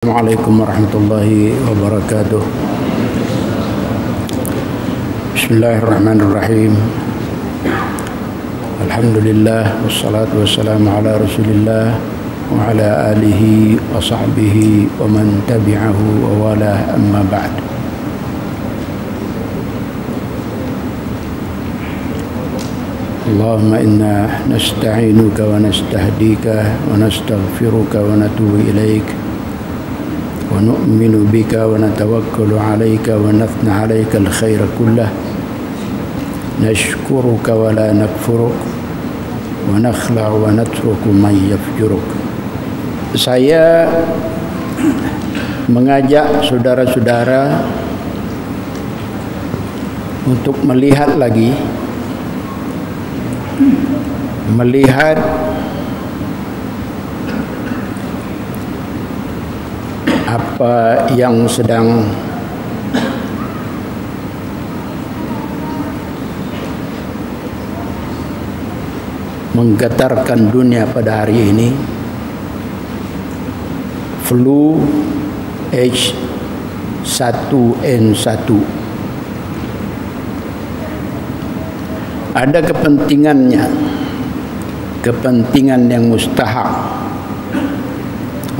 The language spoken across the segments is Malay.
Assalamualaikum warahmatullahi wabarakatuh. Bismillahirrahmanirrahim. Alhamdulillah wassalatu wassalamu ala Rasulillah wa ala alihi wa sahbihi wa man tabi'ahu wa wala, amma ba'd. Allahumma inna nasta'inuka wa nastahdika wa nastaghfiruka wa natubu ilaik wa nu'minu bika wa natawakkalu alayka wa nathna alayka al-khaira kullah nashkuruka wa la nakfuruk wa nakhla'u wa natruku man yafjuruk. Saya mengajak saudara-saudara untuk melihat apa yang sedang menggetarkan dunia pada hari ini, flu H1N1. Ada kepentingannya, kepentingan yang mustahak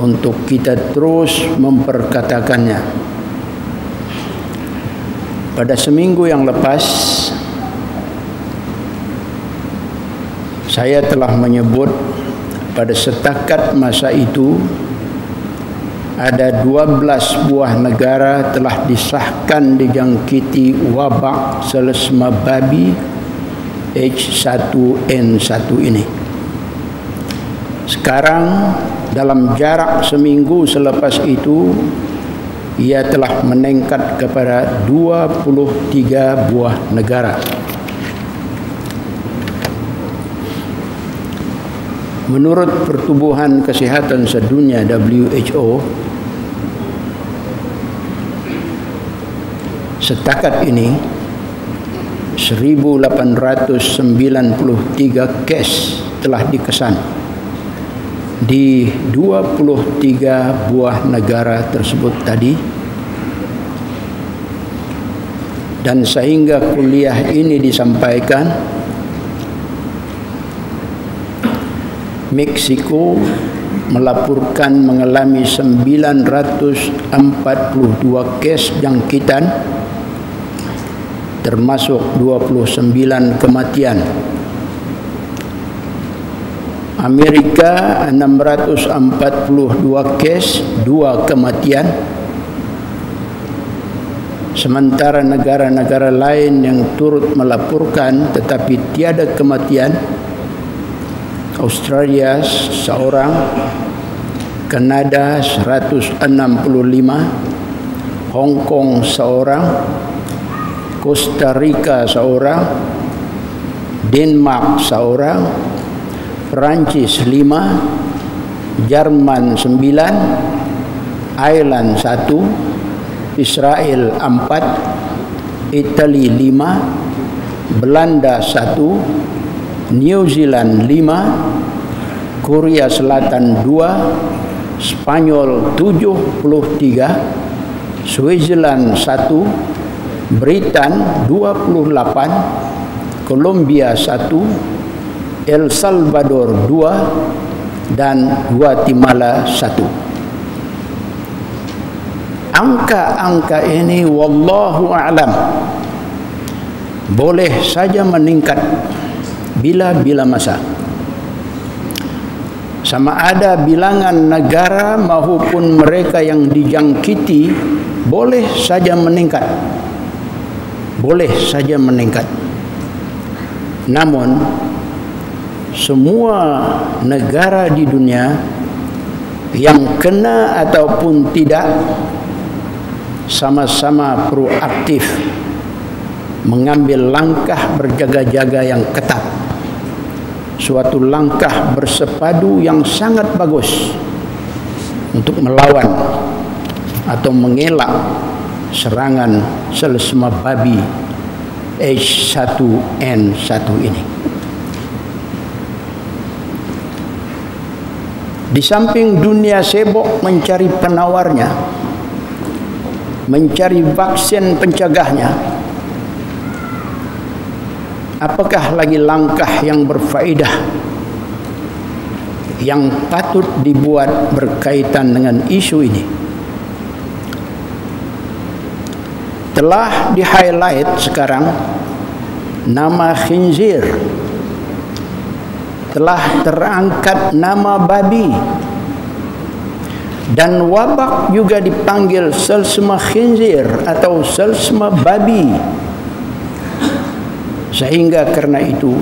untuk kita terus memperkatakannya. Pada seminggu yang lepas, saya telah menyebut pada setakat masa itu ada 12 buah negara telah disahkan dijangkiti wabak selesema babi H1N1 ini. Sekarang dalam jarak seminggu selepas itu, ia telah meningkat kepada 23 buah negara. Menurut Pertubuhan Kesehatan Sedunia WHO, setakat ini 1893 kes telah dikesan di 23 buah negara tersebut tadi, dan sehingga kuliah ini disampaikan, Meksiko melaporkan mengalami 942 kes jangkitan, termasuk 29 kematian. Amerika 642 kes, 2 kematian. Sementara negara-negara lain yang turut melaporkan tetapi tiada kematian: Australia seorang, Kanada 165, Hong Kong seorang, Costa Rica seorang, Denmark seorang, Perancis 5, Jerman 9, Ireland 1, Israel 4, Italia 5, Belanda 1, New Zealand 5, Korea Selatan 2, Spanyol 73, Switzerland 1, Britain 28, Colombia 1, El Salvador 2, dan Guatemala 1. Angka-angka ini wallahu a'lam boleh saja meningkat bila-bila masa. Sama ada bilangan negara maupun mereka yang dijangkiti boleh saja meningkat. Boleh saja meningkat. Namun semua negara di dunia yang kena ataupun tidak sama-sama proaktif mengambil langkah berjaga-jaga yang ketat. Suatu langkah bersepadu yang sangat bagus untuk melawan atau mengelak serangan selesema babi H1N1 ini. Di Di samping dunia sibuk mencari penawarnya, mencari vaksin pencegahnya, apakah lagi langkah yang berfaedah yang patut dibuat berkaitan dengan isu ini? Telah di-highlight sekarang nama khinzir, telah terangkat nama babi, dan wabak juga dipanggil selsema khinzir atau selsema babi. Sehingga karena itu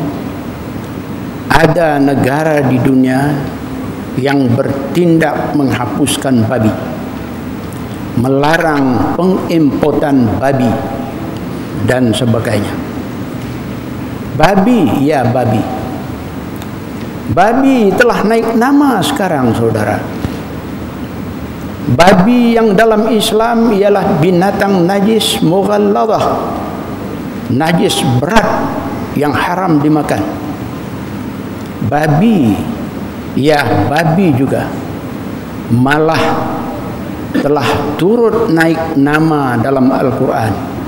ada negara di dunia yang bertindak menghapuskan babi, melarang pengimportan babi dan sebagainya. Babi, ya babi. Babi telah naik nama sekarang, saudara. Babi yang dalam Islam ialah binatang najis mughalladah, najis berat yang haram dimakan. Babi, ya babi juga malah telah turut naik nama dalam Al-Quran.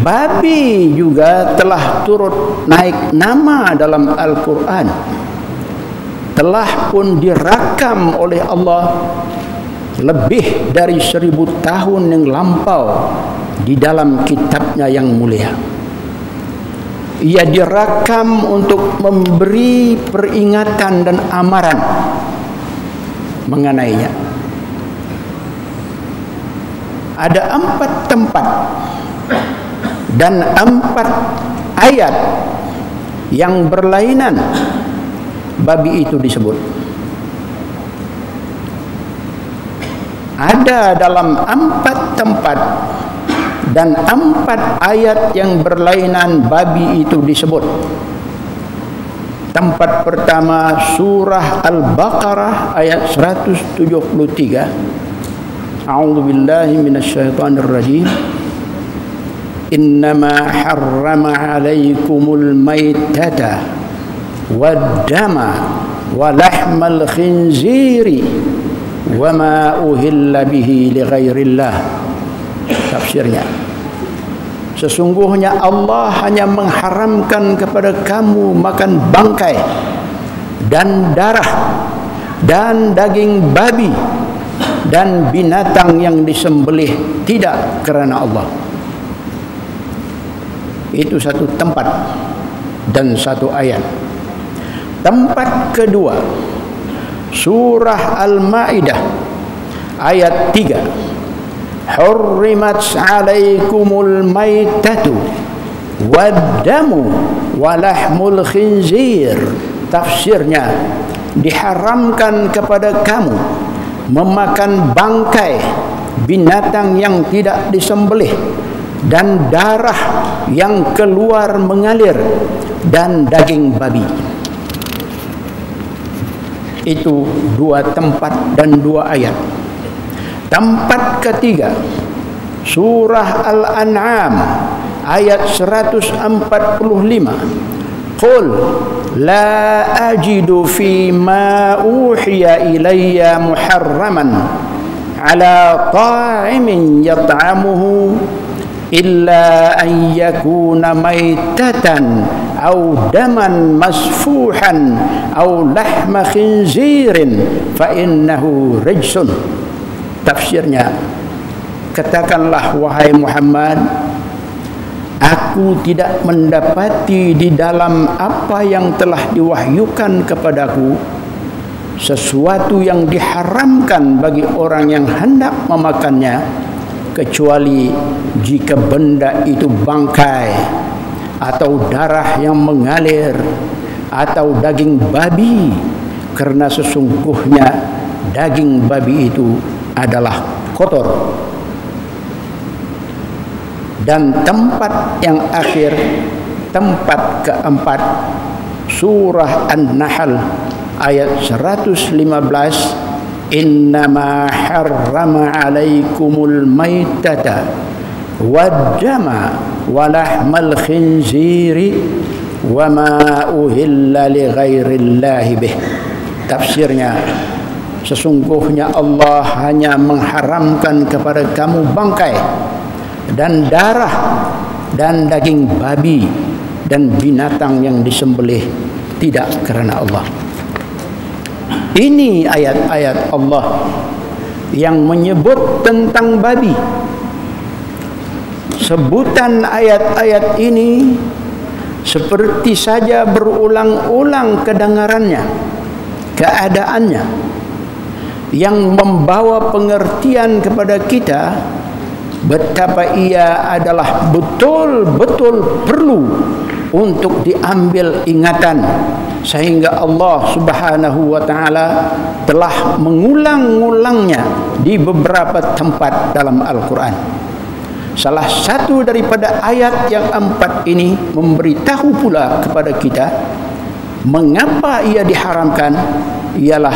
Babi juga telah turut naik nama dalam Al-Quran. Telah pun dirakam oleh Allah lebih dari 1000 tahun yang lampau di dalam kitabnya yang mulia. Ia dirakam untuk memberi peringatan dan amaran mengenainya. Ada 4 tempat dan 4 ayat yang berlainan babi itu disebut. Ada dalam 4 tempat dan 4 ayat yang berlainan babi itu disebut. Tempat pertama surah Al-Baqarah ayat 173. A'udzu billahi minasyaitonir rajim. Innama harrama 'alaikumul maitata wad-dama wa lahmal khinziri wa ma uhilla bihi li ghairillah. Tafsirnya, sesungguhnya Allah hanya mengharamkan kepada kamu makan bangkai dan darah dan daging babi dan binatang yang disembelih tidak kerana Allah. Itu satu tempat dan satu ayat. Tempat kedua surah Al-Maidah ayat 3. Hurrimat 'alaikumul maitatu wad-damu wa lahmul khinzir. Tafsirnya, diharamkan kepada kamu memakan bangkai binatang yang tidak disembelih dan darah yang keluar mengalir dan daging babi. Itu 2 tempat dan 2 ayat. Tempat ketiga surah Al-An'am ayat 145. Qul la ajidu fi ma uhiya ilayya muharraman ala ta'imin yat'amuhu illa an yakuna maitatan aw daman masfuhan aw lahma khinzirin fa innahu rijsun. Tafsirnya, katakanlah wahai Muhammad, aku tidak mendapati di dalam apa yang telah diwahyukan kepadaku sesuatu yang diharamkan bagi orang yang hendak memakannya, kecuali jika benda itu bangkai atau darah yang mengalir atau daging babi, karena sesungguhnya daging babi itu adalah kotor. Dan tempat yang akhir, tempat keempat, surah An-Nahl ayat 115. Innama harrama 'alaikumul maitata wad-dama wa lahmal khinziri wa ma uhilla li ghairillahi bih. Tafsirnya, sesungguhnya Allah hanya mengharamkan kepada kamu bangkai dan darah dan daging babi dan binatang yang disembelih tidak kerana Allah. Ini ayat-ayat Allah yang menyebut tentang babi. Sebutan ayat-ayat ini seperti saja berulang-ulang kedengarannya, keadaannya, yang membawa pengertian kepada kita betapa ia adalah betul-betul perlu untuk diambil ingatan, sehingga Allah Subhanahu wa taala telah mengulang-ulangnya di beberapa tempat dalam Al-Quran. Salah satu daripada ayat yang 4 ini memberitahu pula kepada kita mengapa ia diharamkan, ialah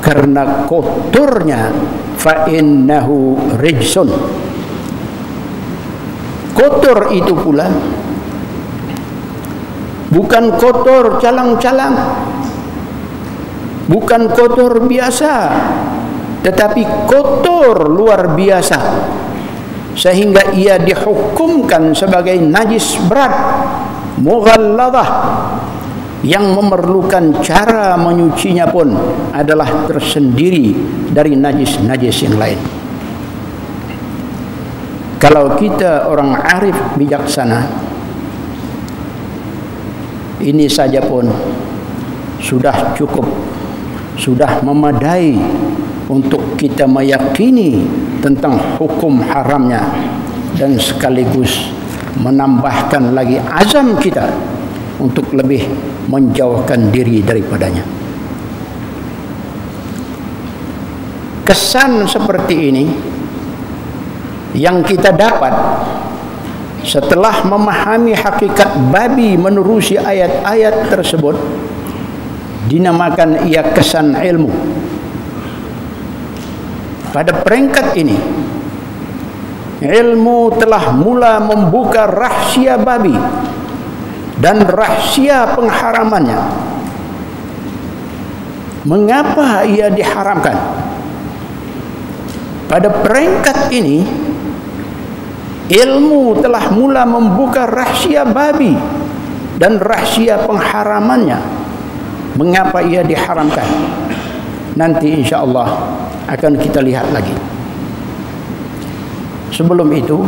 karena kotornya, fa innahu rijsun. Kotor itu pula bukan kotor calang-calang, bukan kotor biasa, tetapi kotor luar biasa, sehingga ia dihukumkan sebagai najis berat, mughalladah, yang memerlukan cara menyucinya pun adalah tersendiri dari najis-najis yang lain. Kalau kita orang arif bijaksana, ini saja pun sudah cukup, sudah memadai untuk kita meyakini tentang hukum haramnya, dan sekaligus menambahkan lagi azam kita untuk lebih menjauhkan diri daripadanya. Kesan seperti ini yang kita dapat setelah memahami hakikat babi menerusi ayat-ayat tersebut, dinamakan ia kesan ilmu. Pada peringkat ini, ilmu telah mula membuka rahsia babi dan rahsia pengharamannya. Mengapa ia diharamkan? Pada peringkat ini, ilmu telah mula membuka rahsia babi dan rahsia pengharamannya. Mengapa ia diharamkan? Nanti insya Allah akan kita lihat lagi. Sebelum itu,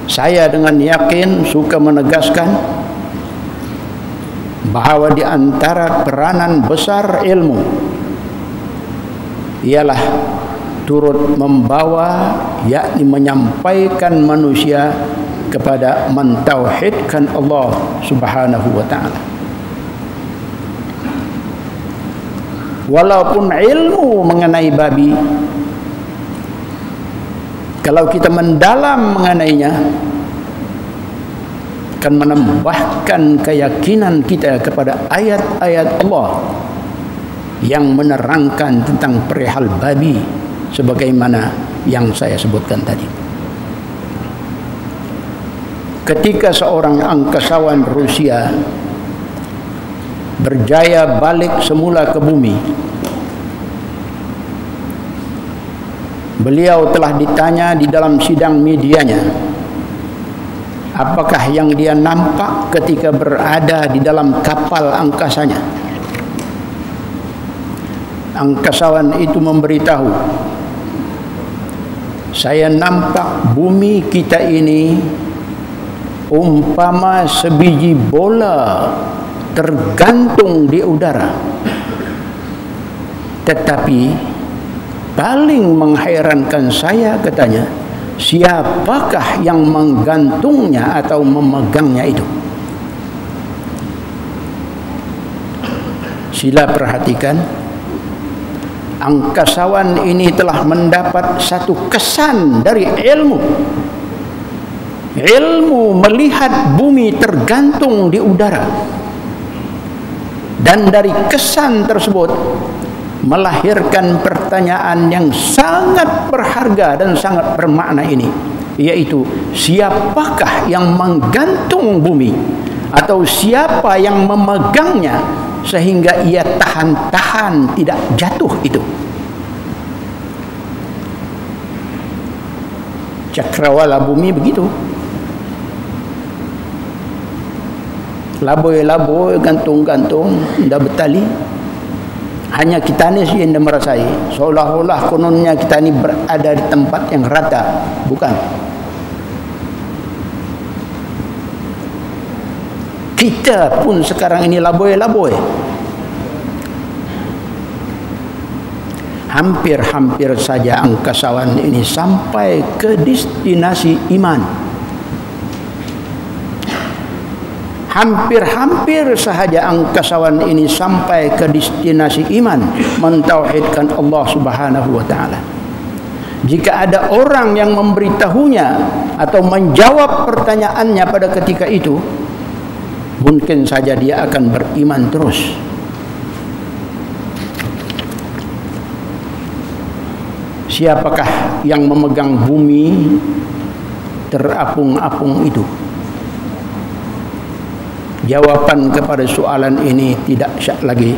saya dengan yakin suka menegaskan bahawa di antara peranan besar ilmu ialah turut membawa, yakni menyampaikan manusia kepada mentauhidkan Allah Subhanahu wa taala. Walaupun ilmu mengenai babi, kalau kita mendalam mengenainya, akan menambahkan keyakinan kita kepada ayat-ayat Allah yang menerangkan tentang perihal babi sebagaimana yang saya sebutkan tadi. Ketika seorang angkasawan Rusia berjaya balik semula ke bumi, beliau telah ditanya di dalam sidang medianya, apakah yang dia nampak ketika berada di dalam kapal angkasanya. Angkasawan itu memberitahu, saya nampak bumi kita ini umpama sebiji bola tergantung di udara. Tetapi paling menghairankan saya, katanya, siapakah yang menggantungnya atau memegangnya itu? Sila perhatikan, angkasawan ini telah mendapat satu kesan dari ilmu. Ilmu melihat bumi tergantung di udara. Dan dari kesan tersebut melahirkan pertanyaan yang sangat berharga dan sangat bermakna ini, yaitu siapakah yang menggantung bumi, atau siapa yang memegangnya sehingga ia tahan-tahan tidak jatuh itu. Cakrawala bumi begitu. Laboi-laboi, gantung-gantung, tidak bertali. Hanya kita ni yang tidak merasai. Seolah-olah kononnya kita ni berada di tempat yang rata. Bukan. Kita pun sekarang ini laboi-laboi. Hampir-hampir saja angkasawan ini sampai ke destinasi iman. Hampir-hampir sahaja angkasawan ini sampai ke destinasi iman, mentauhidkan Allah Subhanahu wa taala. Jika ada orang yang memberitahunya atau menjawab pertanyaannya pada ketika itu, mungkin saja dia akan beriman terus. Siapakah yang memegang bumi terapung-apung itu? Jawaban kepada soalan ini tidak syak lagi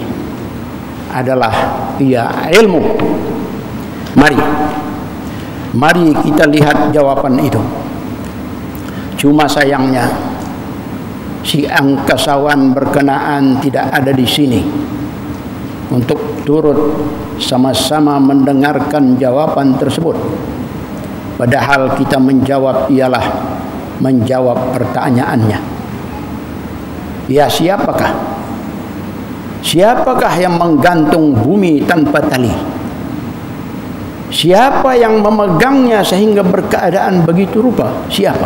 adalah ia ilmu. Mari kita lihat jawaban itu. Cuma sayangnya si angkasawan berkenaan tidak ada di sini untuk turut sama-sama mendengarkan jawaban tersebut. Padahal kita menjawab ialah menjawab pertanyaannya. Ya, siapakah? Siapakah yang menggantung bumi tanpa tali? Siapa yang memegangnya sehingga berkeadaan begitu rupa? Siapa?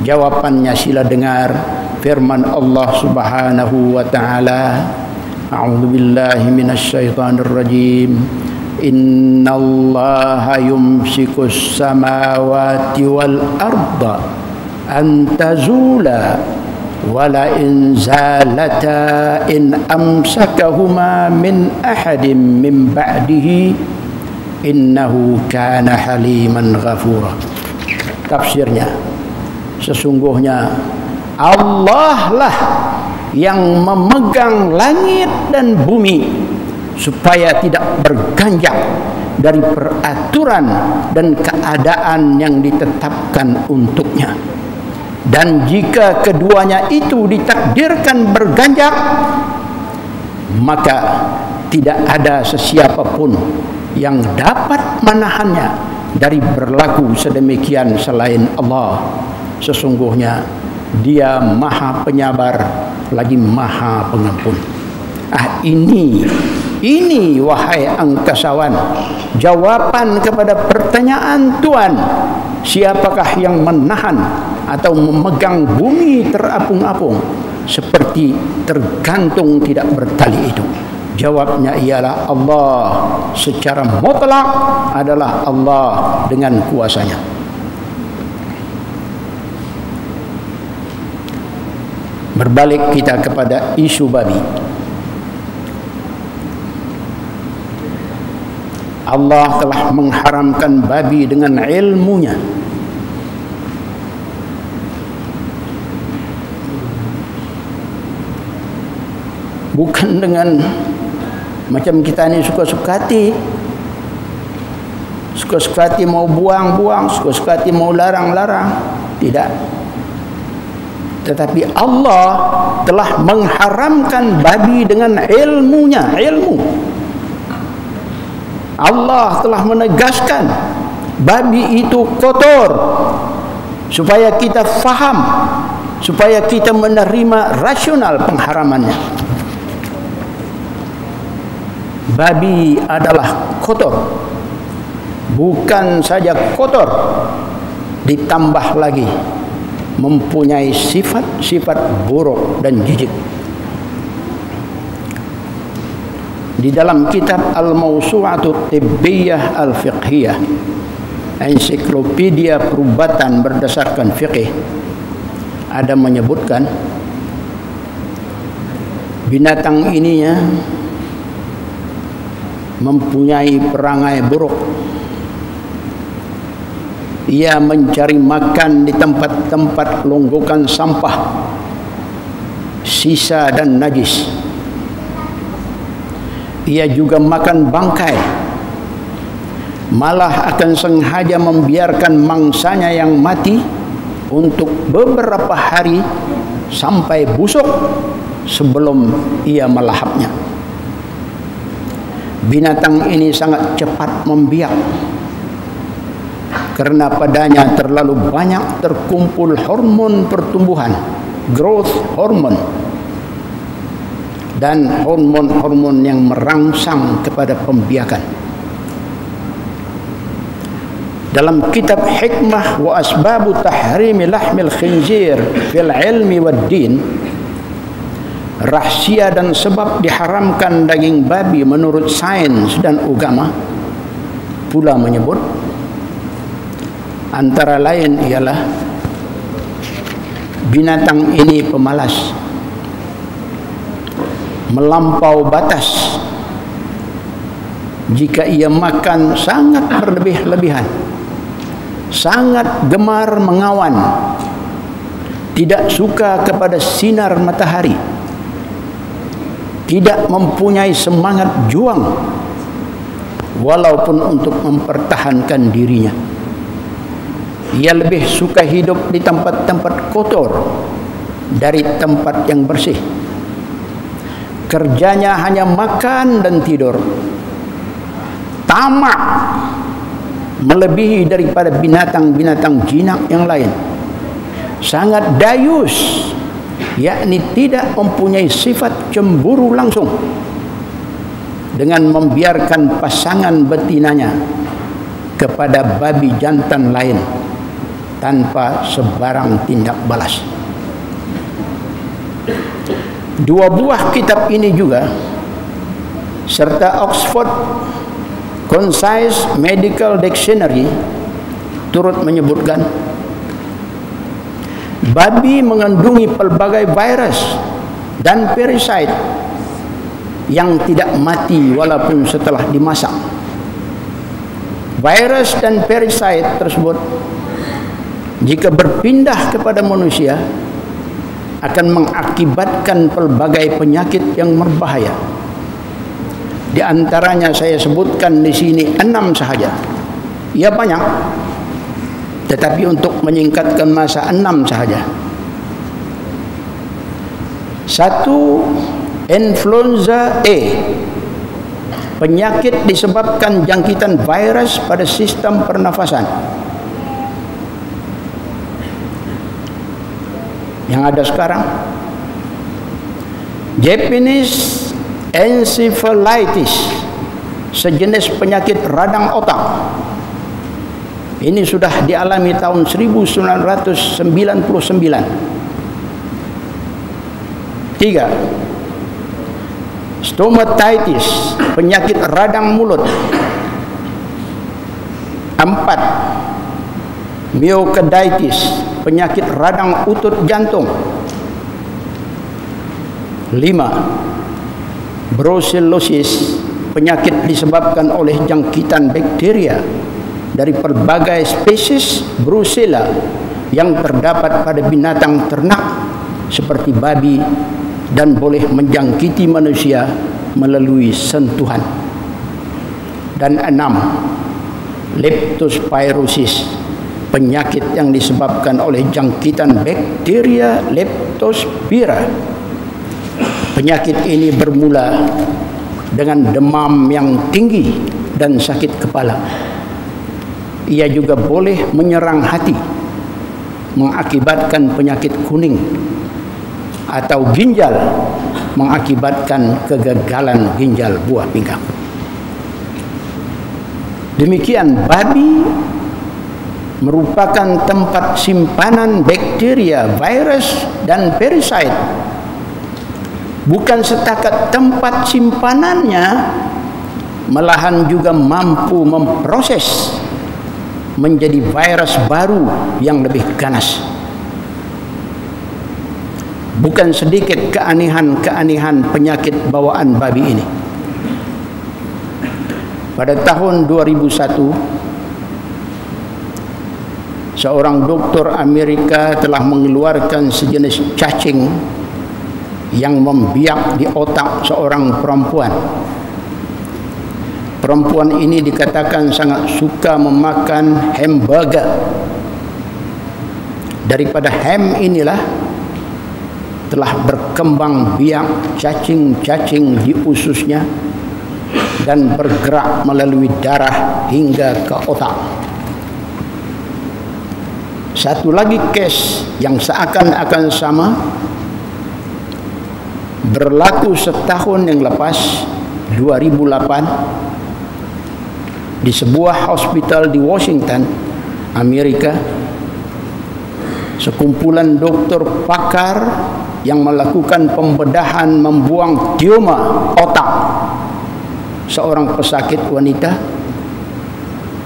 Jawabannya sila dengar firman Allah Subhanahu wa taala. A'udzu billahi minasyaitonir rajim. Innallaha yumsikus samawati wal arda an tazula wala in zalata in amsakahuma min ahadin min ba'dihi innahu kana haliman ghafura. Tafsirnya, sesungguhnya Allah lah yang memegang langit dan bumi supaya tidak berganjak dari peraturan dan keadaan yang ditetapkan untuknya. Dan jika keduanya itu ditakdirkan berganjak, maka tidak ada sesiapa pun yang dapat menahannya dari berlaku sedemikian selain Allah. Sesungguhnya Dia Maha Penyabar lagi Maha Pengampun. Ini wahai angkasawan, jawaban kepada pertanyaan Tuhan, siapakah yang menahan atau memegang bumi terapung-apung seperti tergantung tidak bertali itu? Jawabnya ialah Allah. Secara mutlak adalah Allah dengan kuasanya. Berbalik kita kepada isu babi. Allah telah mengharamkan babi dengan ilmunya. Bukan dengan macam kita ni suka-suka hati. Suka-suka hati mau buang-buang, suka-suka hati mau larang-larang. Tidak. Tetapi Allah telah mengharamkan babi dengan ilmunya, ilmu. Allah telah menegaskan babi itu kotor supaya kita faham, supaya kita menerima rasional pengharamannya. Babi adalah kotor. Bukan saja kotor, ditambah lagi mempunyai sifat-sifat buruk dan jijik. Di dalam kitab Al-Mawsu'atu Tibbiyah Al-Fiqhiyah, ensiklopedia perubatan berdasarkan fiqih, ada menyebutkan binatang ini ya mempunyai perangai buruk. Ia mencari makan di tempat-tempat longgokan sampah, sisa dan najis, ia juga makan bangkai, malah akan sengaja membiarkan mangsanya yang mati untuk beberapa hari sampai busuk sebelum ia melahapnya. Binatang ini sangat cepat membiak karena padanya terlalu banyak terkumpul hormon pertumbuhan, growth hormone, dan hormon-hormon yang merangsang kepada pembiakan. Dalam kitab Hikmah wa Asbabu Tahrimi Lahmil Khinzir fil Ilmi wad Din, rahsia dan sebab diharamkan daging babi menurut sains dan agama pula menyebut antara lain ialah binatang ini pemalas, melampau batas. Jika ia makan sangat berlebih-lebihan, sangat gemar mengawan, tidak suka kepada sinar matahari, tidak mempunyai semangat juang walaupun untuk mempertahankan dirinya. Ia lebih suka hidup di tempat-tempat kotor dari tempat yang bersih. Kerjanya hanya makan dan tidur. Tamak melebihi daripada binatang-binatang jinak yang lain. Sangat dayus, yakni tidak mempunyai sifat cemburu langsung, dengan membiarkan pasangan betinanya kepada babi jantan lain tanpa sebarang tindak balas. Dua buah kitab ini juga serta Oxford Concise Medical Dictionary turut menyebutkan babi mengandungi pelbagai virus dan parasite yang tidak mati walaupun setelah dimasak. Virus dan parasite tersebut jika berpindah kepada manusia akan mengakibatkan pelbagai penyakit yang berbahaya. Di antaranya saya sebutkan di sini 6 sahaja. Ya banyak, tetapi untuk menyingkatkan masa 6 sahaja. 1. Influenza A, penyakit disebabkan jangkitan virus pada sistem pernafasan yang ada sekarang. Japanese encephalitis, sejenis penyakit radang otak. Ini sudah dialami tahun 1999. 3. Stomatitis, penyakit radang mulut. 4. Myocarditis, penyakit radang utut jantung. 5. Brucellosis, penyakit disebabkan oleh jangkitan bakteria dari pelbagai spesies Brucella yang terdapat pada binatang ternak seperti babi dan boleh menjangkiti manusia melalui sentuhan. Dan 6. Leptospirosis, penyakit yang disebabkan oleh jangkitan bakteria Leptospira. Penyakit ini bermula dengan demam yang tinggi dan sakit kepala. Ia juga boleh menyerang hati, mengakibatkan penyakit kuning, atau ginjal, mengakibatkan kegagalan ginjal buah pinggang. Demikian, babi merupakan tempat simpanan bakteria, virus, dan parasite. Bukan setakat tempat simpanannya, malahan juga mampu memproses menjadi virus baru yang lebih ganas. Bukan sedikit keanehan-keanehan penyakit bawaan babi ini. Pada tahun 2001, seorang doktor Amerika telah mengeluarkan sejenis cacing yang membiak di otak seorang perempuan Perempuan ini dikatakan sangat suka memakan hamburger. Daripada ham inilah telah berkembang biak cacing-cacing di ususnya dan bergerak melalui darah hingga ke otak. Satu lagi kes yang seakan-akan sama berlaku setahun yang lepas, 2008, di sebuah hospital di Washington, Amerika. Sekumpulan dokter pakar yang melakukan pembedahan membuang tumor otak seorang pesakit wanita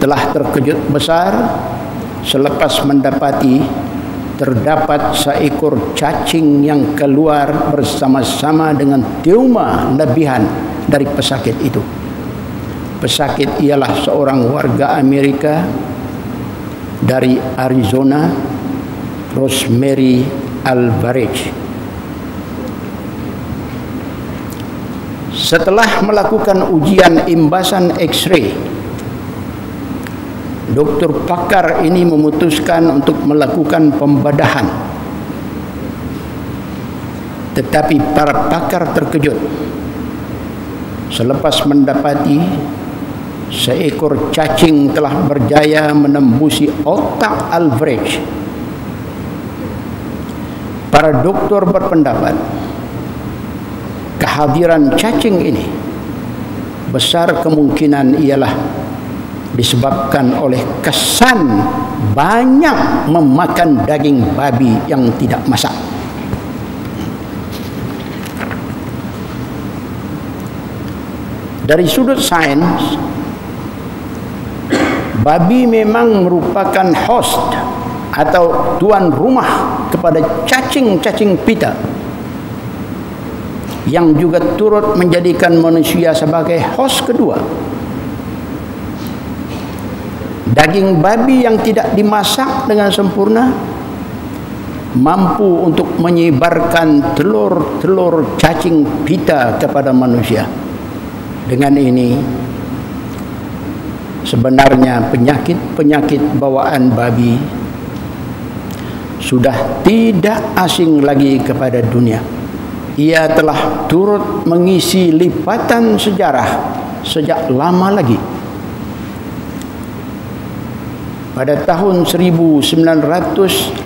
telah terkejut besar selepas mendapati terdapat seekor cacing yang keluar bersama-sama dengan tumor lebihan dari pesakit itu. Pesakit ialah seorang warga Amerika dari Arizona, Rosemary Alvarez. Setelah melakukan ujian imbasan X-ray, dokter pakar ini memutuskan untuk melakukan pembedahan. Tetapi para pakar terkejut selepas mendapati seekor cacing telah berjaya menembusi otak Alvarez. Para doktor berpendapat kehadiran cacing ini besar kemungkinan ialah disebabkan oleh kesan banyak memakan daging babi yang tidak masak. Dari sudut sains, babi memang merupakan host atau tuan rumah kepada cacing-cacing pita yang juga turut menjadikan manusia sebagai host kedua. Daging babi yang tidak dimasak dengan sempurna mampu untuk menyebarkan telur-telur cacing pita kepada manusia. Dengan ini sebenarnya penyakit-penyakit bawaan babi sudah tidak asing lagi kepada dunia. Ia telah turut mengisi lipatan sejarah sejak lama lagi. Pada tahun 1918,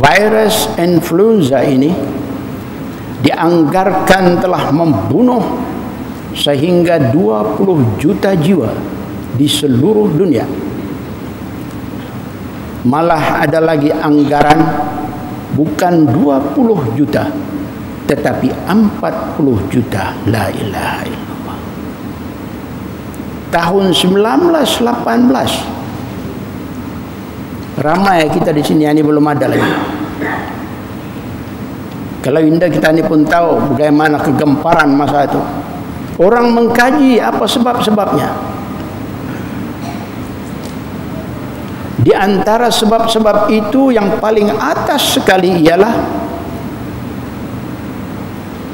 virus influenza ini dianggarkan telah membunuh sehingga 20 juta jiwa di seluruh dunia. Malah ada lagi anggaran bukan 20 juta tetapi 40 juta. La ilaha illallah. Tahun 1918 ramai kita di sini, ini belum ada lagi. Kalau indah kita ni pun tahu bagaimana kegemparan masa itu. Orang mengkaji apa sebab-sebabnya. Di antara sebab-sebab itu yang paling atas sekali ialah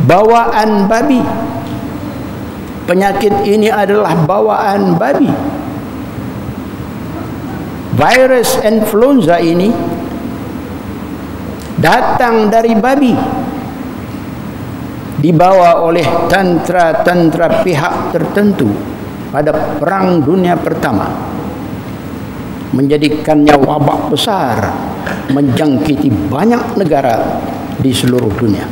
bawaan babi. Penyakit ini adalah bawaan babi. Virus influenza ini datang dari babi, dibawa oleh tentara-tentara pihak tertentu pada Perang Dunia Pertama, menjadikannya wabak besar menjangkiti banyak negara di seluruh dunia.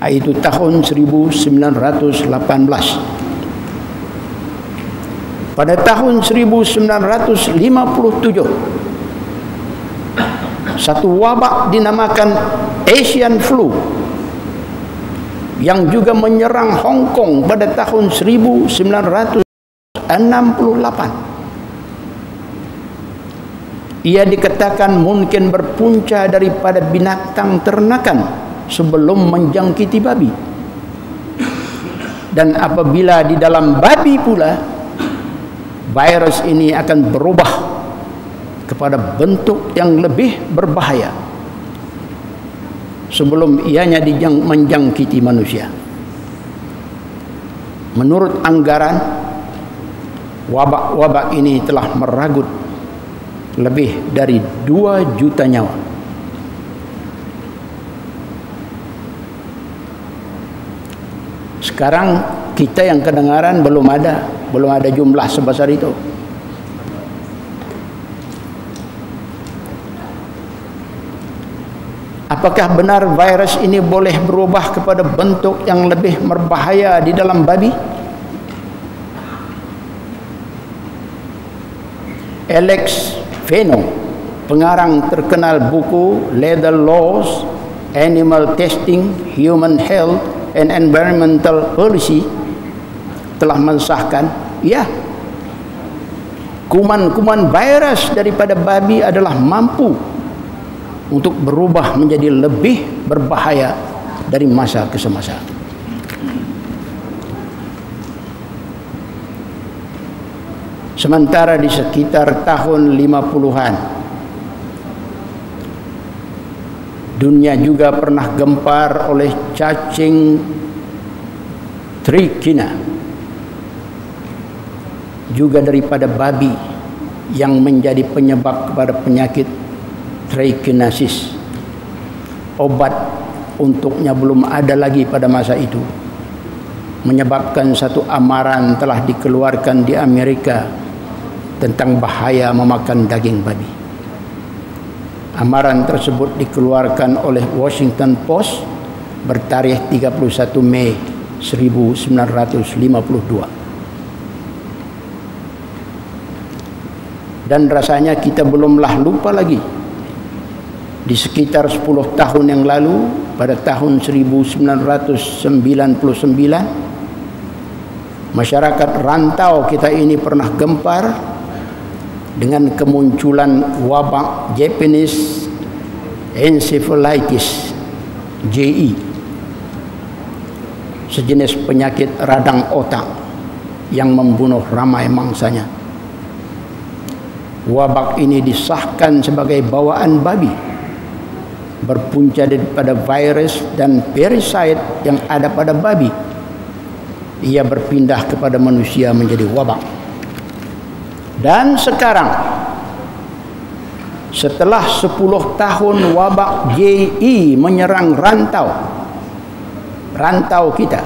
Itu tahun 1918. Pada tahun 1957 satu wabak dinamakan Asian Flu yang juga menyerang Hong Kong pada tahun 1968. Ia dikatakan mungkin berpunca daripada binatang ternakan sebelum menjangkiti babi. Dan apabila di dalam babi pula, virus ini akan berubah kepada bentuk yang lebih berbahaya. sebelum ianya menjangkiti manusia. Menurut anggaran, wabak ini telah meragut lebih dari 2 juta nyawa. Sekarang kita yang kedengaran belum ada jumlah sebesar itu. Apakah benar virus ini boleh berubah kepada bentuk yang lebih berbahaya di dalam babi? Alex Feno, pengarang terkenal buku Lethal Laws, Animal Testing, Human Health and Environmental Policy, telah mensahkan, ya, kuman-kuman virus daripada babi adalah mampu untuk berubah menjadi lebih berbahaya dari masa ke semasa. Sementara di sekitar tahun 50-an, dunia juga pernah gempar oleh cacing trikina, juga daripada babi, yang menjadi penyebab kepada penyakit trichinosis. Obat untuknya belum ada lagi pada masa itu, menyebabkan satu amaran telah dikeluarkan di Amerika tentang bahaya memakan daging babi. Amaran tersebut dikeluarkan oleh Washington Post bertarikh 31 Mei 1952. Dan rasanya kita belumlah lupa lagi, di sekitar 10 tahun yang lalu, pada tahun 1999, masyarakat rantau kita ini pernah gempar dengan kemunculan wabak Japanese Encephalitis, JE, sejenis penyakit radang otak yang membunuh ramai mangsanya. Wabak ini disahkan sebagai bawaan babi, berpunca daripada virus dan parasite yang ada pada babi. Ia berpindah kepada manusia menjadi wabak. Dan sekarang, setelah 10 tahun wabak JE menyerang rantau kita,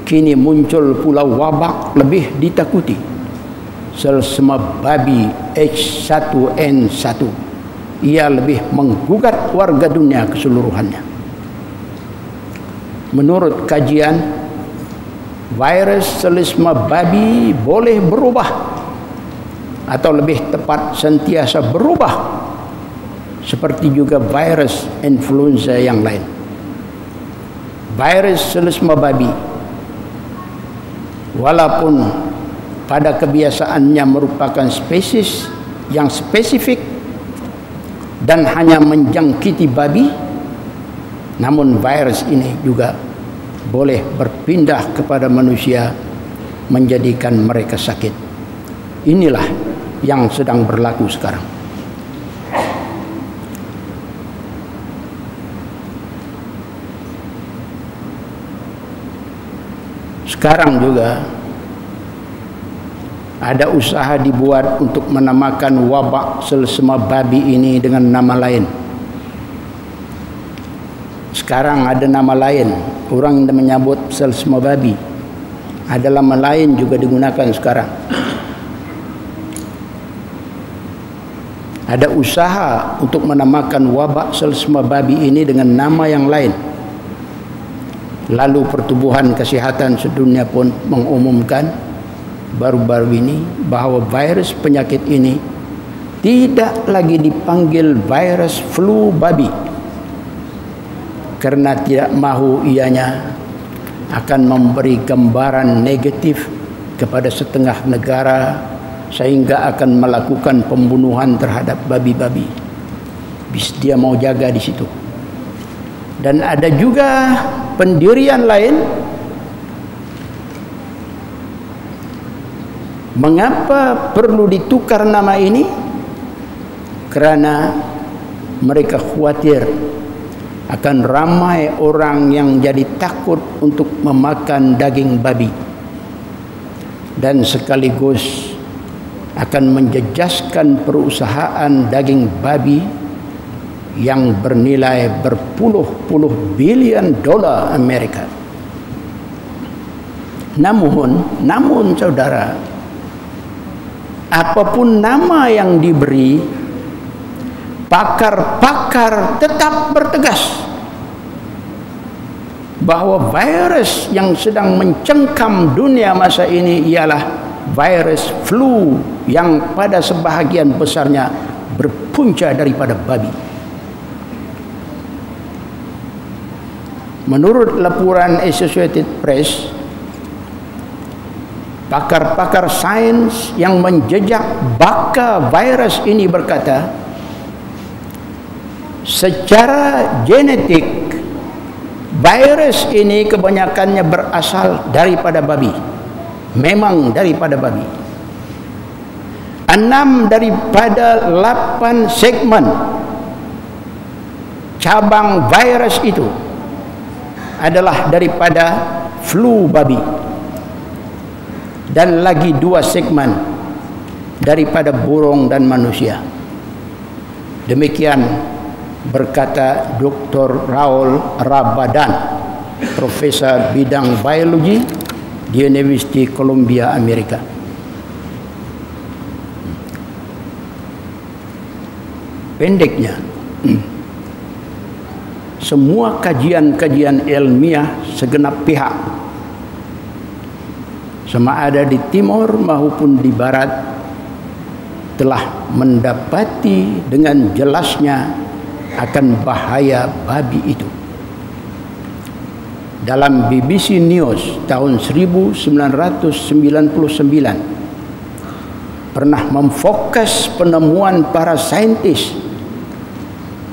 kini muncul pula wabak lebih ditakuti, selsema babi H1N1. Ia lebih menggugat warga dunia keseluruhannya. Menurut kajian, virus selesema babi boleh berubah, atau lebih tepat sentiasa berubah, seperti juga virus influenza yang lain. Virus selesema babi, walaupun pada kebiasaannya merupakan spesies yang spesifik dan hanya menjangkiti babi, namun virus ini juga boleh berpindah kepada manusia, menjadikan mereka sakit. Inilah yang sedang berlaku sekarang. Sekarang juga ada usaha dibuat untuk menamakan wabak selesema babi ini dengan nama lain. Sekarang ada nama lain, orang yang menyebut selesema babi. Ada nama lain juga digunakan sekarang. Ada usaha untuk menamakan wabak selesema babi ini dengan nama yang lain. Lalu Pertubuhan Kesehatan Sedunia pun mengumumkan baru-baru ini bahwa virus penyakit ini tidak lagi dipanggil virus flu babi, karena tidak mahu ianya akan memberi gambaran negatif kepada setengah negara, sehingga akan melakukan pembunuhan terhadap babi-babi. Dia mau jaga di situ. Dan ada juga pendirian lain. Mengapa perlu ditukar nama ini? Kerana mereka khawatir akan ramai orang yang jadi takut untuk memakan daging babi, dan sekaligus akan menjejaskan perusahaan daging babi yang bernilai berpuluh-puluh bilion dolar Amerika. Namun saudara, apapun nama yang diberi, pakar-pakar tetap bertegas bahwa virus yang sedang mencengkam dunia masa ini ialah virus flu yang pada sebahagian besarnya berpunca daripada babi. Menurut laporan Associated Press, pakar-pakar sains yang menjejak baka virus ini berkata, secara genetik virus ini kebanyakannya berasal daripada babi. Memang daripada babi. 6 daripada 8 segmen cabang virus itu adalah daripada flu babi, dan lagi 2 segmen daripada burung dan manusia. Demikian berkata Dr. Raul Rabadan, Profesor bidang biologi di University Columbia, Amerika. Pendeknya, semua kajian-kajian ilmiah segenap pihak, sama ada di timur maupun di barat, telah mendapati dengan jelasnya akan bahaya babi itu. Dalam BBC News tahun 1999 pernah memfokus penemuan para saintis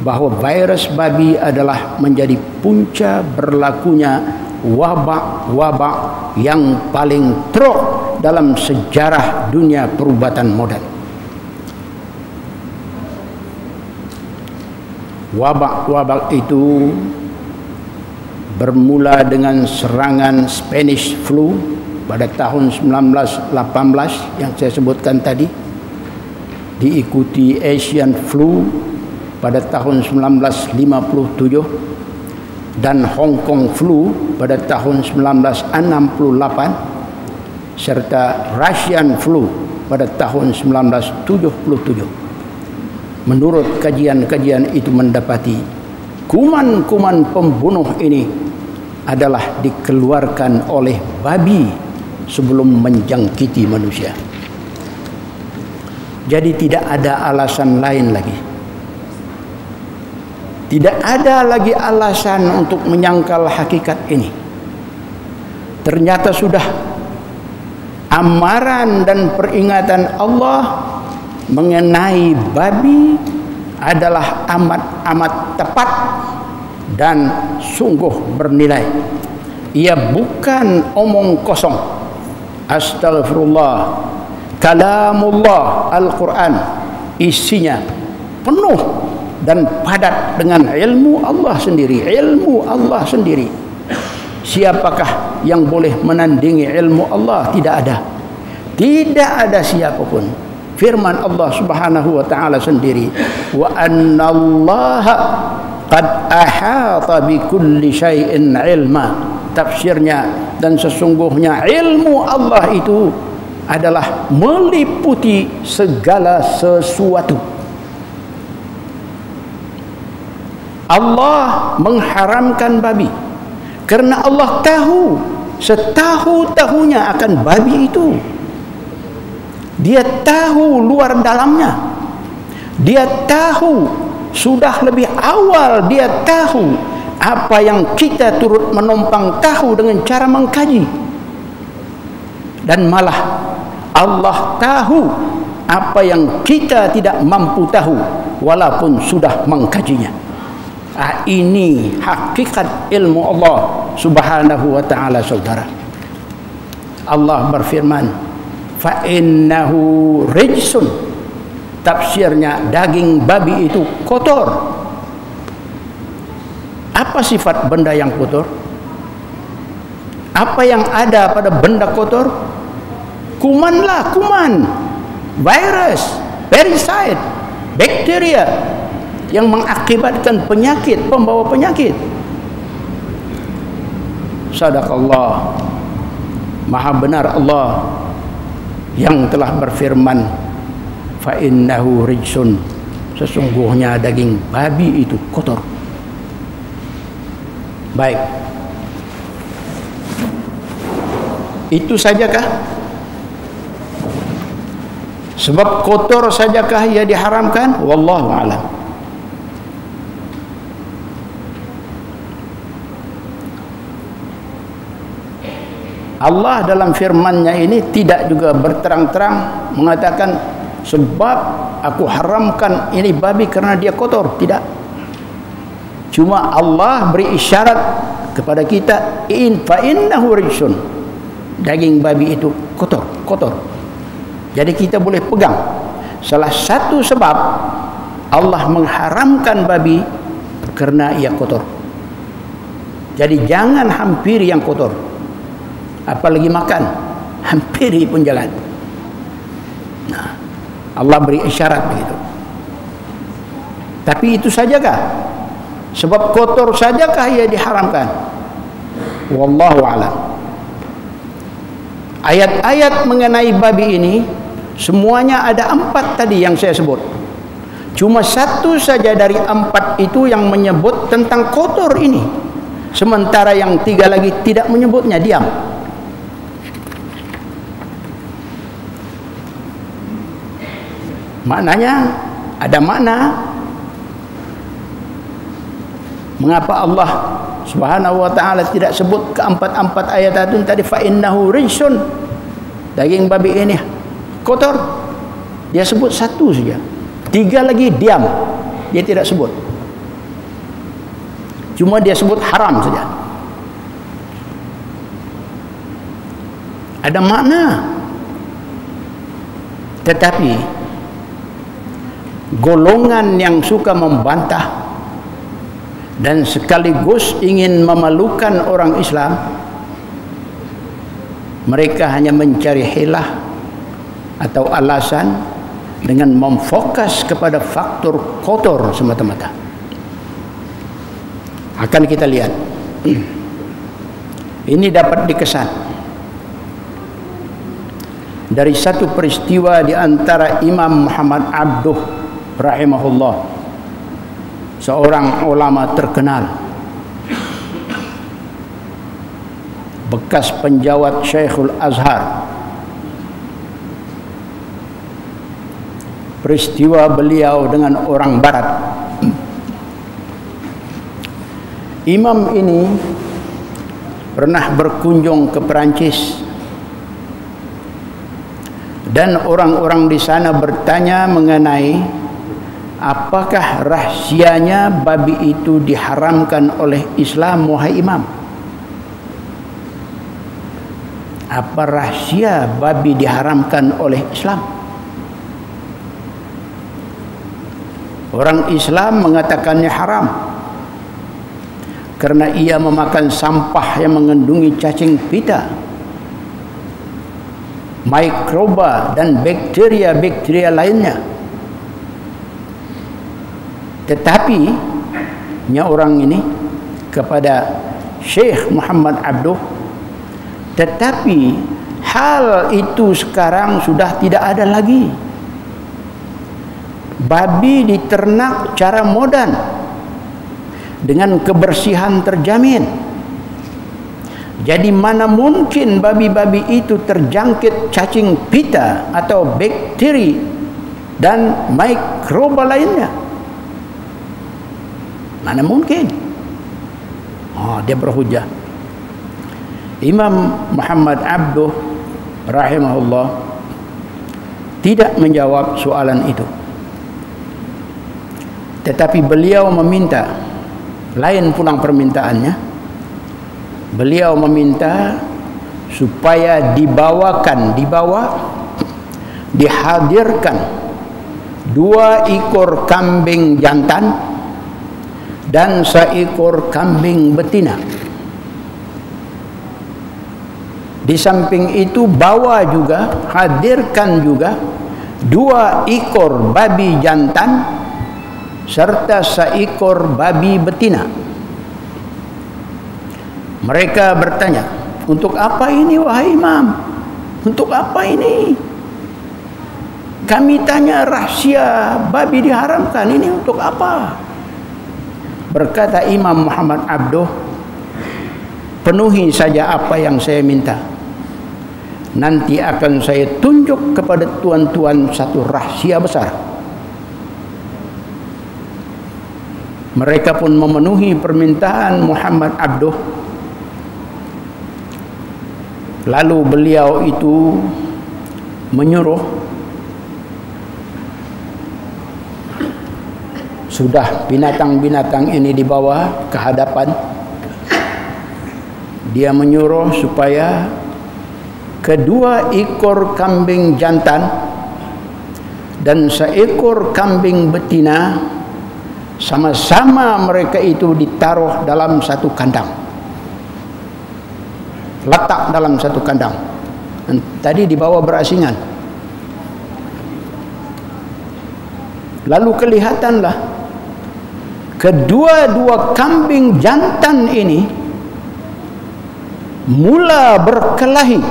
bahawa virus babi adalah menjadi punca berlakunya wabak-wabak yang paling teruk dalam sejarah dunia perubatan moden. Wabak-wabak itu bermula dengan serangan Spanish flu pada tahun 1918 yang saya sebutkan tadi, diikuti Asian flu pada tahun 1957 dan Hong Kong flu pada tahun 1968 serta Russian flu pada tahun 1977. Menurut kajian-kajian itu mendapati kuman-kuman pembunuh ini adalah dikeluarkan oleh babi sebelum menjangkiti manusia. Jadi tidak ada alasan lain lagi. Tidak ada lagi alasan untuk menyangkal hakikat ini. Ternyata sudah amaran dan peringatan Allah mengenai babi adalah amat tepat dan sungguh bernilai. Ia bukan omong kosong. Astagfirullah, kalamullah Al-Quran isinya penuh dan padat dengan ilmu Allah sendiri. Ilmu Allah sendiri. Siapakah yang boleh menandingi ilmu Allah? Tidak ada. Tidak ada siapapun. Firman Allah Subhanahu wa taala sendiri, wa annallaha qad ahata bi kulli syai'in ilma. Tafsirnya, dan sesungguhnya ilmu Allah itu adalah meliputi segala sesuatu. Allah mengharamkan babi karena Allah tahu setahu-tahunya akan babi itu. Dia tahu luar dalamnya. Dia tahu sudah lebih awal, dia tahu apa yang kita turut menumpang tahu dengan cara mengkaji. Dan malah Allah tahu apa yang kita tidak mampu tahu walaupun sudah mengkajinya. Ini hakikat ilmu Allah Subhanahu wa ta'ala, saudara. Allah berfirman, fa innahu rijsun. Tafsirnya, daging babi itu kotor. Apa sifat benda yang kotor? Apa yang ada pada benda kotor? Kumanlah, kuman, virus, parasite, bakteria yang mengakibatkan penyakit, pembawa penyakit. Sadaqallah, maha benar Allah yang telah berfirman, fa innahu rijsun, sesungguhnya daging babi itu kotor. Baik, itu sajakah? Sebab kotor sajakah ia diharamkan? Wallahu a'lam. Allah dalam firman-Nya ini tidak juga berterang-terang mengatakan sebab aku haramkan ini babi karena dia kotor. Tidak. Cuma Allah beri isyarat kepada kita, fa innahu rijsun, daging babi itu kotor, kotor. Jadi kita boleh pegang salah satu sebab Allah mengharamkan babi karena ia kotor. Jadi jangan hampiri yang kotor, apalagi makan, hampiri pun jangan. Nah, Allah beri isyarat begitu. Tapi itu sajakah? Sebab kotor sajakah ia diharamkan? Wallahu a'lam. Ayat-ayat mengenai babi ini semuanya ada 4 tadi yang saya sebut. Cuma satu saja dari 4 itu yang menyebut tentang kotor ini, sementara yang 3 lagi tidak menyebutnya, diam. Maknanya ada makna. Mengapa Allah Subhanahu wa ta'ala tidak sebut keempat-empat ayat itu tadi, fa innahu rijsun, daging babi ini kotor? Dia sebut satu saja, 3 lagi diam, dia tidak sebut. Cuma dia sebut haram saja. Ada makna. Tetapi golongan yang suka membantah dan sekaligus ingin memalukan orang Islam, mereka hanya mencari hilah atau alasan dengan memfokus kepada faktor kotor semata-mata. Akan kita lihat ini dapat dikesan dari satu peristiwa di antara Imam Muhammad Abduh rahimahullah, seorang ulama terkenal, bekas penjawat Syekhul Azhar. Peristiwa beliau dengan orang barat. Imam ini pernah berkunjung ke Perancis, dan orang-orang di sana bertanya mengenai apakah rahsianya babi itu diharamkan oleh Islam, wahai Imam? Apa rahsia babi diharamkan oleh Islam? Orang Islam mengatakannya haram karena ia memakan sampah yang mengandungi cacing pita, mikroba dan bakteria-bakteria lainnya. Tetapi orang ini kepada Syekh Muhammad Abduh, tetapi hal itu sekarang sudah tidak ada lagi. Babi diternak cara modern dengan kebersihan terjamin. Jadi mana mungkin babi-babi itu terjangkit cacing pita atau bakteri dan mikroba lainnya? Mana mungkin? Dia berhujah. Imam Muhammad Abduh rahimahullah tidak menjawab soalan itu. Tetapi beliau meminta, lain pulang permintaannya, beliau meminta supaya dihadirkan 2 ekor kambing jantan dan seekor kambing betina. Di samping itu bawa juga, hadirkan juga 2 ekor babi jantan serta seekor babi betina. Mereka bertanya, untuk apa ini wahai imam? Untuk apa ini? Kami tanya rahsia babi diharamkan, ini untuk apa? Berkata Imam Muhammad Abduh, penuhi saja apa yang saya minta. Nanti akan saya tunjuk kepada tuan-tuan satu rahsia besar. Mereka pun memenuhi permintaan Muhammad Abduh. Lalu beliau itu menyuruh, sudah binatang-binatang ini dibawa ke hadapan, dia menyuruh supaya kedua ekor kambing jantan dan seekor kambing betina sama-sama mereka itu ditaruh dalam satu kandang, letak dalam satu kandang. Dan tadi dibawa berasingan. Lalu kelihatanlah kedua-dua kambing jantan ini mula berkelahi,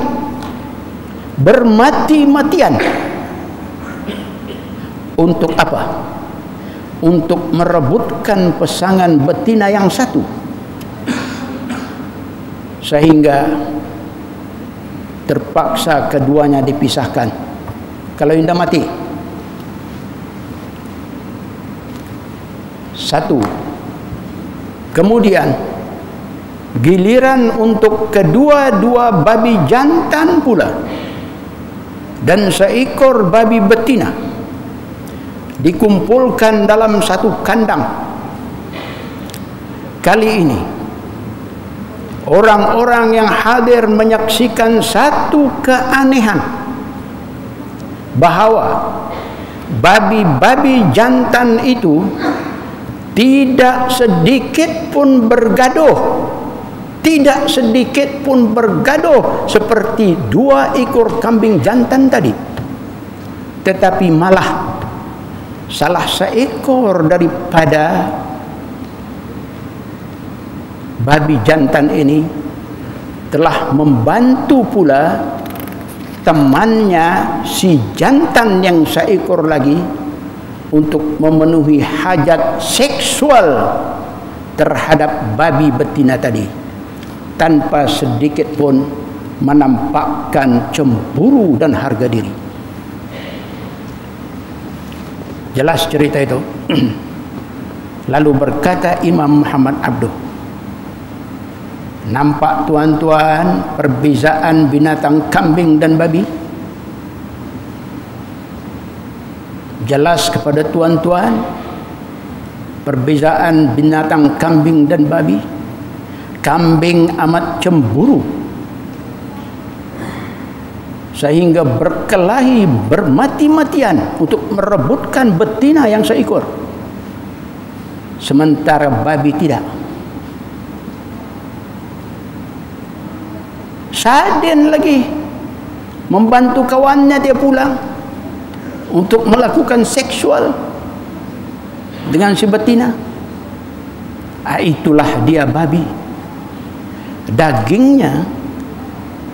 bermati-matian. Untuk apa? Untuk merebutkan pasangan betina yang satu, sehingga terpaksa keduanya dipisahkan. Kalau indah mati satu, kemudian giliran untuk kedua-dua babi jantan pula dan seekor babi betina dikumpulkan dalam satu kandang. Kali ini orang-orang yang hadir menyaksikan satu keanehan, bahwa babi-babi jantan itu tidak sedikit pun bergaduh, tidak sedikit pun bergaduh seperti 2 ekor kambing jantan tadi, tetapi malah salah seekor daripada babi jantan ini telah membantu pula temannya si jantan yang seekor lagi untuk memenuhi hajat seksual terhadap babi betina tadi, tanpa sedikit pun menampakkan cemburu dan harga diri. Jelas cerita itu. Lalu berkata Imam Muhammad Abduh, nampak tuan-tuan perbezaan binatang kambing dan babi? Jelas kepada tuan-tuan perbezaan binatang kambing dan babi? Kambing amat cemburu sehingga berkelahi bermati-matian untuk merebutkan betina yang seekor, sementara babi tidak. Saden lagi membantu kawannya dia pulang untuk melakukan seksual dengan si betina. Itulah dia babi. Dagingnya,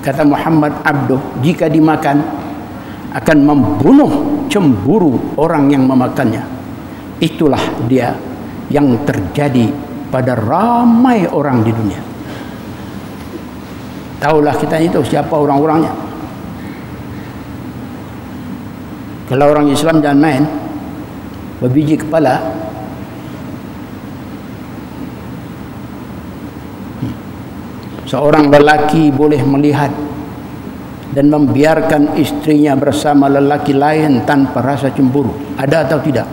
kata Muhammad Abduh, jika dimakan akan membunuh cemburu orang yang memakannya. Itulah dia yang terjadi pada ramai orang di dunia. Taulah kita itu siapa orang-orangnya. Kalau orang Islam jangan main, berbiji kepala. Seorang lelaki boleh melihat dan membiarkan istrinya bersama lelaki lain tanpa rasa cemburu. Ada atau tidak?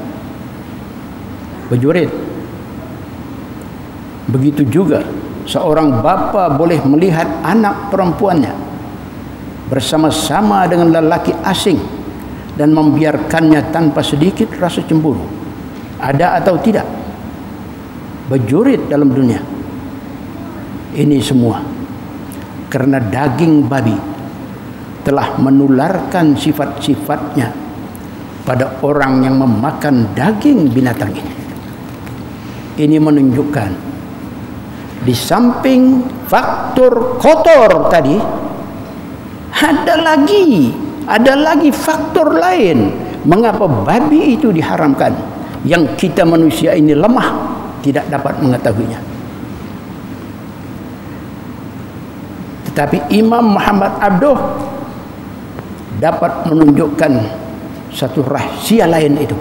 Berjurit. Begitu juga seorang bapa boleh melihat anak perempuannya bersama-sama dengan lelaki asing dan membiarkannya tanpa sedikit rasa cemburu. Ada atau tidak? berjurit dalam dunia. Ini semua karena daging babi telah menularkan sifat-sifatnya pada orang yang memakan daging binatang ini. Ini menunjukkan di samping faktor kotor tadi, ada lagi faktor lain mengapa babi itu diharamkan, yang kita manusia ini lemah tidak dapat mengetahuinya. Tetapi Imam Muhammad Abduh dapat menunjukkan satu rahasia lain itu.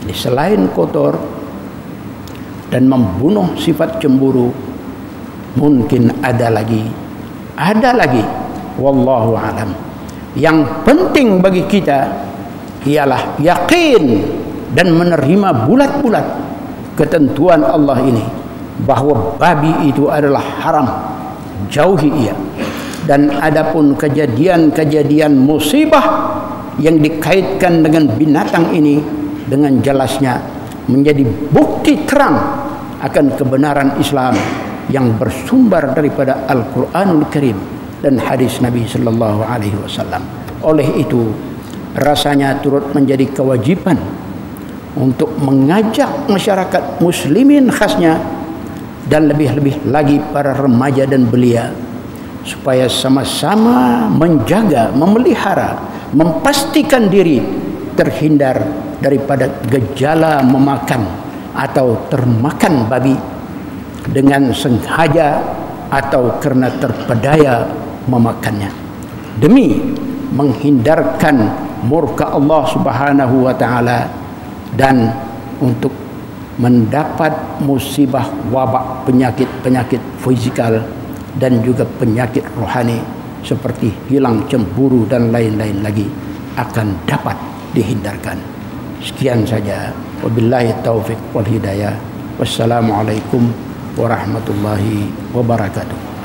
Jadi selain kotor dan membunuh sifat cemburu, mungkin ada lagi wallahu alam. Yang penting bagi kita ialah yakin dan menerima bulat-bulat ketentuan Allah ini, bahwa babi itu adalah haram, jauhi ia. Dan adapun kejadian-kejadian musibah yang dikaitkan dengan binatang ini, dengan jelasnya menjadi bukti terang akan kebenaran Islam yang bersumber daripada Al-Quranul Karim dan hadis Nabi sallallahu alaihi wasallam. Oleh itu rasanya turut menjadi kewajiban untuk mengajak masyarakat muslimin khasnya, dan lebih-lebih lagi para remaja dan belia, supaya sama-sama menjaga, memelihara, memastikan diri terhindar daripada gejala memakan atau termakan babi dengan sengaja atau karena terpedaya memakannya, demi menghindarkan murka Allah Subhanahu wa taala dan untuk mendapat musibah wabak, penyakit fisikal dan juga penyakit rohani seperti hilang cemburu dan lain-lain lagi akan dapat dihindarkan. Sekian saja. Wabillahi taufiq wal hidayah. Wassalamualaikum warahmatullahi wabarakatuh.